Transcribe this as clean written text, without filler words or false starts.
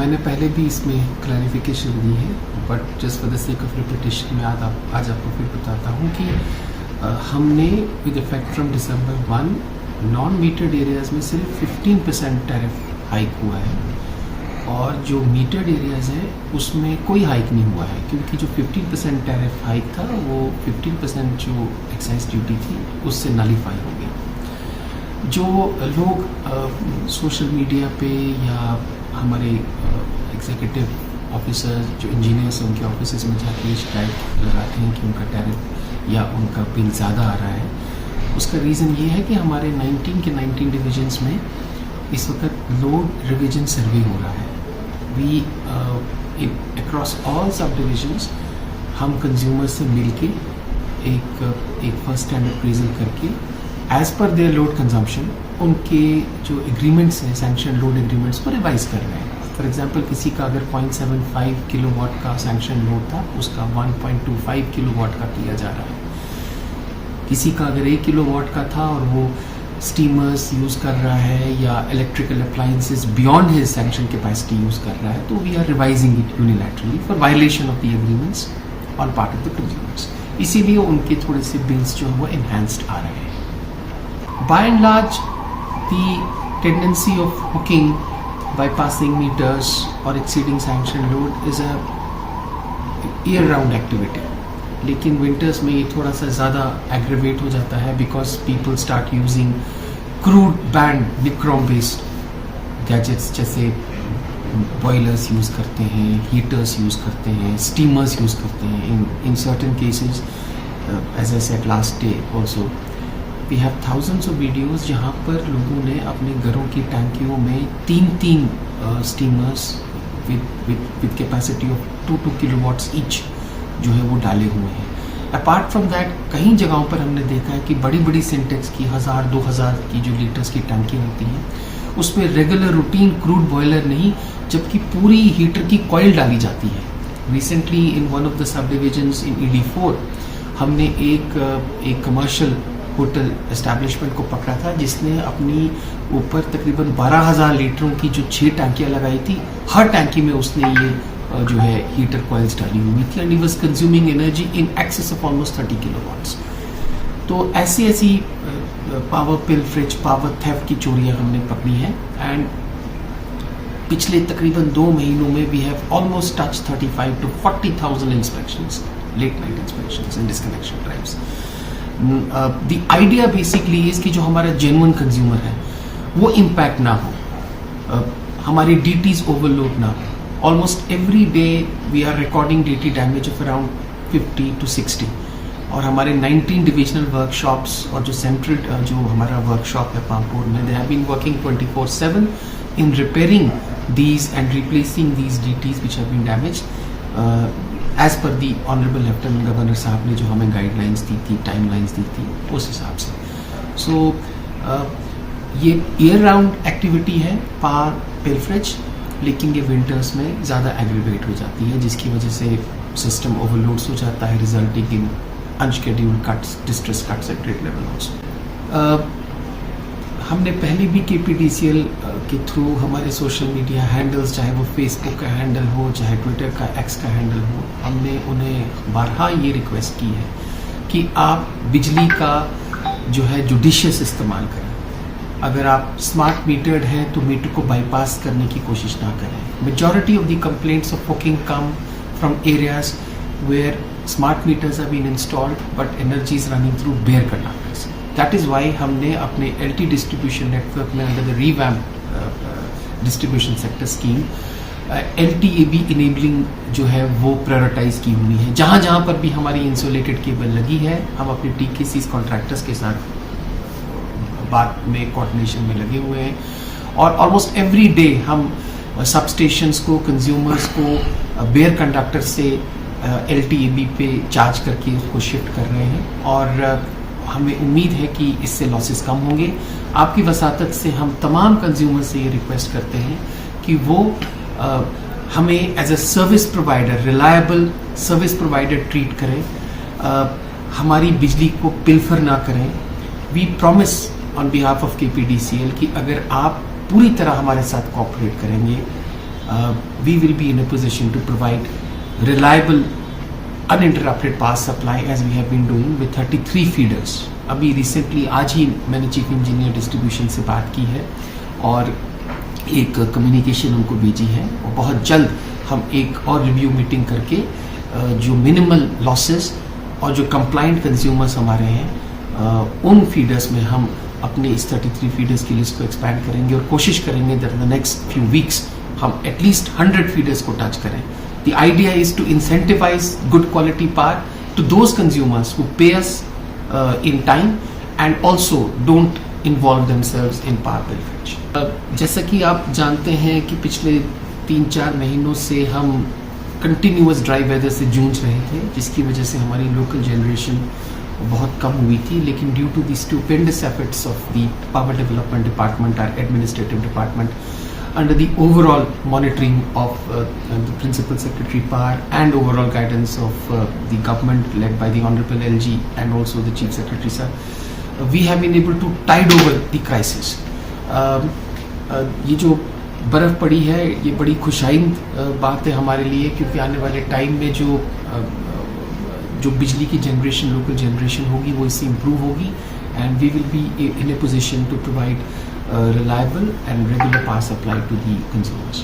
मैंने पहले भी इसमें क्लैरिफिकेशन दी है, but just for the sake of repetition में आज आपको फिर बताता हूँ कि हमने with effect from December 1 non metered areas में सिर्फ 15% टैरिफ हाइक हुआ है, और जो मीटर्ड एरियाज़ हैं उसमें कोई हाइक नहीं हुआ है, क्योंकि जो 15% टैरिफ हाइक था वो 15% जो एक्साइज ड्यूटी थी उससे नलीफाई हो गई। जो लोग सोशल मीडिया पे या हमारे एग्जीक्यूटिव ऑफिसर्स जो इंजीनियर्स हैं उनके ऑफिस में जाके शिकायत लगाते हैं कि उनका टैरिफ या उनका बिल ज़्यादा आ रहा है, उसका रीज़न ये है कि हमारे 19 के 19 डिविजन्स में इस वक्त लोड रिविजन सर्वे हो रहा है। We across all subdivisions हम कंज्यूमर से मिलके एक फर्स्ट स्टैंड अप्रेजल करके as per their load consumption उनके जो एग्रीमेंट्स हैं, सैंक्शन लोड एग्रीमेंट्स को रिवाइज कर रहे हैं। फॉर एग्जांपल किसी का अगर 0.75 किलोवाट का सैंक्शन लोड था, उसका 1.25 किलोवाट का किया जा रहा है। किसी का अगर 1 किलोवाट का था और वो स्टीमर्स यूज़ कर रहा है या electrical appliances beyond his sanction capacity use कर रहा है, तो we are revising it unilaterally for violation of the agreements on part of the consumers. इसीलिए उनके थोड़े से बिल्स जो है वो एनहांस्ड आ रहे हैं। By and large the tendency of hooking, bypassing meters or exceeding sanction load is a year round activity, लेकिन विंटर्स में ये थोड़ा सा ज़्यादा एग्रीवेट हो जाता है because people start using crude band nichrome based gadgets, जैसे बॉयलर्स यूज़ करते हैं, हीटर्स यूज़ करते हैं, स्टीमर्स यूज़ करते हैं। In certain cases as I said last day also we have thousands of videos जहाँ पर लोगों ने अपने घरों की टैंकियों में तीन steamers with capacity of 2 kilowatts each जो है वो डाले हुए हैं। अपार्ट फ्रॉम दैट कई जगहों पर हमने देखा है कि बड़ी बड़ी सिंटेक्स की 1000-2000 की जो लीटर्स की टंकी होती हैं उसमें रेगुलर रूटीन क्रूड बॉयलर नहीं, जबकि पूरी हीटर की कॉइल डाली जाती है। Recently in one of the sub divisions in ED4 हमने एक कमर्शियल होटल एस्टैब्लिशमेंट को पकड़ा था जिसने अपनी ऊपर तकरीबन 12,000 लीटरों की जो 6 टैंकियाँ लगाई थी, हर टैंकी में उसने ये जो है हीटर कॉइल्स डाली हुई थी, and he was consuming energy in excess of almost 30 kilowatts. तो ऐसी पावर पिलफरेज, पावर थेफ्ट की चोरियाँ हमने पकड़ी हैं, एंड पिछले तकरीबन 2 महीनों में we have almost touch 35 to 40,000 inspections, late night inspections and disconnection drives. The idea basically is कि जो हमारा जेन्युइन कंज्यूमर है वो इम्पैक्ट ना हो, हमारी DTs ओवरलोड ना हो। Almost every day we are recording DT damage of around 50 to 60, और हमारे 19 डिविजनल वर्कशॉप्स और जो सेंट्रल जो हमारा वर्कशॉप है पामपुर में, they have been working 24/7 in repairing these and replacing these DTs which have been damaged as per the honourable lieutenant governor साहब ने जो हमें गाइडलाइंस दी थी, टाइमलाइंस दी थी, उस हिसाब से। सो ये ईयर राउंड एक्टिविटी है पावर पिलफरेज, लेकिन ये विंटर्स में ज़्यादा एग्रीवेट हो जाती है, जिसकी वजह से सिस्टम ओवरलोड्स हो जाता है, resulting in unscheduled cuts, distress cuts at grid level also. हमने पहले भी KPDCL के थ्रू हमारे सोशल मीडिया हैंडल्स, चाहे वो फेसबुक का हैंडल हो, चाहे ट्विटर का X का हैंडल हो, हमने उन्हें बारहा ये रिक्वेस्ट की है कि आप बिजली का जो है जुडिशियस इस्तेमाल करें। अगर आप स्मार्ट मीटर्ड हैं तो मीटर को बाईपास करने की कोशिश ना करें। Majority of the complaints of hooking come from areas where smart meters have been installed but energy is running through bare conductors. That is why हमने अपने LT डिस्ट्रीब्यूशन नेटवर्क में under the revamp distribution sector scheme LTAB enabling जो है वो prioritise की हुई है। जहाँ जहाँ पर भी हमारी इंसुलेटेड केबल लगी है, हम अपने TKCs कॉन्ट्रैक्टर्स के साथ बात में कोऑर्डिनेशन में लगे हुए हैं, और ऑलमोस्ट एवरी डे हम सब स्टेशंस को, कंज्यूमर्स को बेयर कंडक्टर से LTAB पे चार्ज करके उसको शिफ्ट कर रहे हैं, और हमें उम्मीद है कि इससे लॉसेस कम होंगे। आपकी वसातत से हम तमाम कंज्यूमर से ये रिक्वेस्ट करते हैं कि वो हमें as a service provider, reliable service provider treat करें, हमारी बिजली को पिल्फर ना करें। We promise on behalf of KPDCL कि अगर आप पूरी तरह हमारे साथ कोऑपरेट करेंगे we will be in a position to provide reliable uninterrupted power supply as we have been doing with 33 feeders. अभी रिसेंटली आज ही मैंने चीफ इंजीनियर डिस्ट्रीब्यूशन से बात की है और एक कम्युनिकेशन उनको भेजी है और बहुत जल्द हम एक और रिव्यू मीटिंग करके जो मिनिमल लॉसेस और जो कंप्लाइंट कंज्यूमर्स हमारे हैं उन फीडर्स में हम अपने इस 33 फीडर्स की लिस्ट को एक्सपैंड करेंगे और कोशिश करेंगे that in the next few weeks हम एटलीस्ट 100 फीडर्स को टच करें. The idea is to incentivise good quality power to those consumers who pay us in time and also don't involve themselves in power bill fetch. जैसा कि आप जानते हैं कि पिछले 3-4 महीनों से हम कंटिन्यूअस ड्राई वेदर से जूझ रहे थे जिसकी वजह से हमारी लोकल जनरेशन बहुत कम हुई थी, लेकिन due to the stupendous efforts of the power development department और administrative department under the overall monitoring of the Principal Secretary Power and overall guidance of the government led by the Honorable LG and also the Chief Secretary Sir, we have been able to tide over the crisis. ये जो बर्फ़ पड़ी है ये बड़ी खुशाइंद बात है हमारे लिए, क्योंकि आने वाले टाइम में जो बिजली की जनरेशन लोकल जनरेशन होगी वो इससे इम्प्रूव होगी and we will be in a position to provide reliable and regular power supply to the consumers.